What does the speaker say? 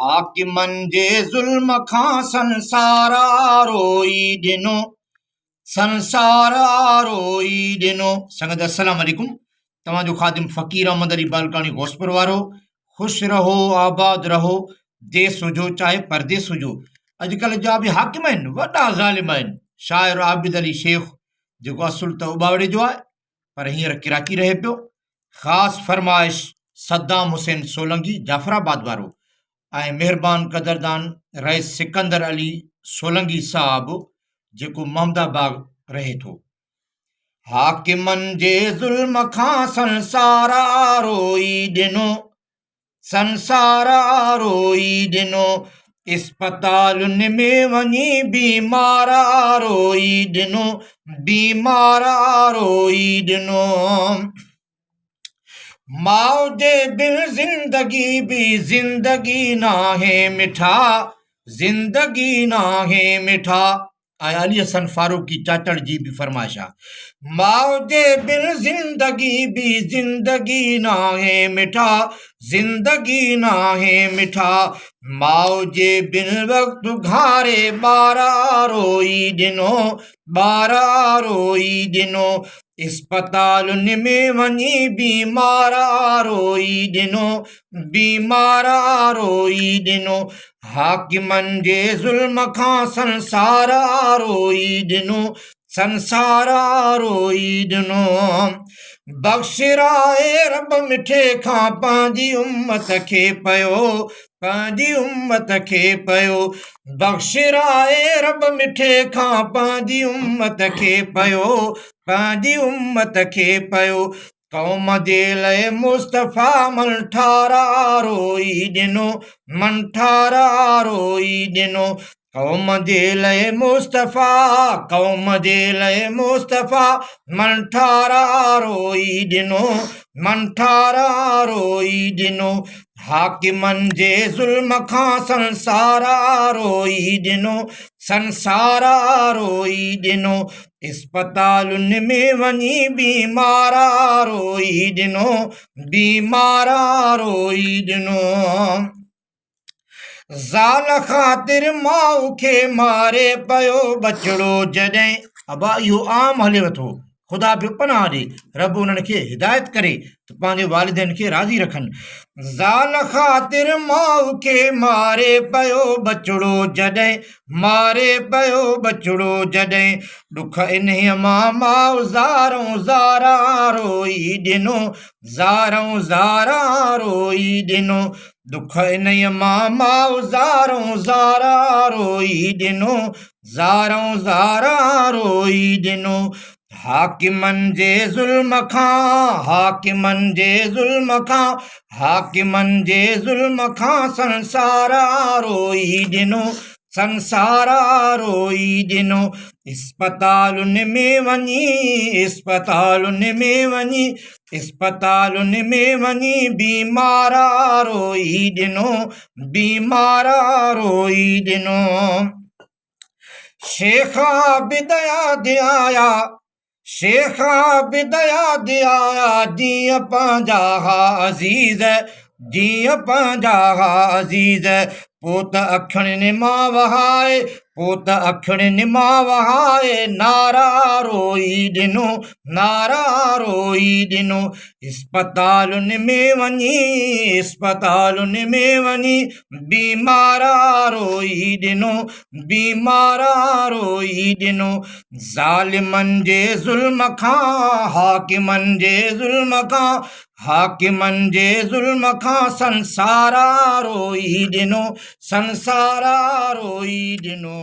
हाकिमन जे ज़ुल्म खां संसारा रोई ॾिनो, संसारा रोई ॾिनो। संगत अस्सलाम वालेकुम। तव्हांजो ख़ादिम फ़कीर अहमद अली बालकानी घोसपुर वारो। ख़ुशि रहो, आबाद रहो, देश हुजो चाहे परदेस हुजो। अॼुकल्ह जा बि हाकिम आहिनि, वॾा ज़ालिम आहिनि। शाइर आबिद अली शेख जेको असुल त उबावड़े जो आहे, पर हींअर कराची रहे पियो। ख़ासि फरमाइश सद्दाम हुसैन सोलंकी जाफ़राबाद वारो ऐं महिरबान क़दरदान रईस सिकंदर अली सोलंकी साहब जेको महमदाबाद रहे थो। हाकिमन जे ज़ुल्म खां संसारा रोई ॾिनो, संसारा रोई ॾिनो। इस्पतालुनि में वञी बीमारा रोई ॾिनो, बीमारा रोई ॾिनो। माउ जे बिन ज़िंदगी भी ज़िंदगी नाहे मिठा, ज़िंदगी नाहे मिठा। आया अली हसन फारूकी चाचड़ जी भी फरमाइश आहे। माउ जे बिन ज़िंदगी भी ज़िंदगी नाहे मिठा, ज़िंदगी नाहे मिठा। माउ जे बिन वक़्तु घारे ॿारा रोई ॾिनो, ॿारा रोई ॾिनो। इस्पतालुनि में वञी बीमारा रोई ॾिनो, बीमारा रोई ॾिनो। हाकिमन जे ज़ुल्म खां संसारा रोई ॾिनो, संसारा रोई ॾिनो। बख़्शिराए रब मिठे खां पंहिंजी उम्मत खे पयो, पंहिंजी उम्मत खे पयो। बख़्शिराए रब मिठे खां पंहिंजी उम्मत खे पयो, पंहिंजी उम्मत खे पयो। क़ौम जे लाइ मुस्तफ़ा मन ठारा रोई ॾिनो, मन ठारा रोई ॾिनो। क़ौम जे लाइ मुस्तफ़ा, क़ौम जे लाइ मुस्तफ़ा मन ठारा रोई ॾिनो, मन ठारा रोई ॾिनो। हाकिमन जे ज़ुल्म खां संसारा रोई ॾिनो, संसारा रोई ॾिनो। इस्पतालुनि में वञी बीमारा रोई ॾिनो, बीमारा रोई ॾिनो। ज़ाल ख़ातिर माउ खे मारे पियो बचिड़ो जॾहिं। अबा इहो आम हलेव थो। ख़ुदा पियो पनाह ॾे, रब उन्हनि खे हिदायत करे त पंहिंजे वालिदैन खे राज़ी रखनि। ज़ाल ख़ातिर माउ खे मारे पियो बचिड़ो जॾहिं, मारे पियो बचिड़ो जॾहिं। ॾुख इन्हीअ मां माउ ज़ारऊं ज़ारा रोई ॾिनो, ज़ारऊं ज़ारा रोई ॾिनो। ॾुख इन्हीअ मां माउ ज़ारऊं ज़ारा रोई ॾिनो, ज़ारऊं ज़ारा रोई ॾिनो। हाकिमन जे ज़ुल्म खां, हाकिमन जे ज़ुल्म खां, हाकिमन जे ज़ुल्म खां संसारा रोई ॾिनो, संसारा रोई ॾिनो। इस्पतालुनि में वञी, इस्पतालुनि में वञी, इस्पतालुनि में वञी बीमारा रोई ॾिनो, बीमारा रोई ॾिनो। शेख आबिद याद आया, शेख आबिद याद आया, जीअं पंहिंजा अज़ीज़, जीअं पंहिंजा अज़ीज़। पोइ त अखियुनि मां वहाए, पोइ त अखियुनि मां वहाए नारा रोई ॾिनो, नारा रोई ॾिनो। इस्पतालुनि में वञी, इस्पतालुनि में वञी बीमारा रोई ॾिनो, बीमारा रोई ॾिनो। ज़ालिमन जे ज़ुल्म खां, हाकिमन जे ज़ुल्म खां, हाकिमन जे ज़ुल्म खां संसारा रोई ॾिनो, संसारा रोई ॾिनो।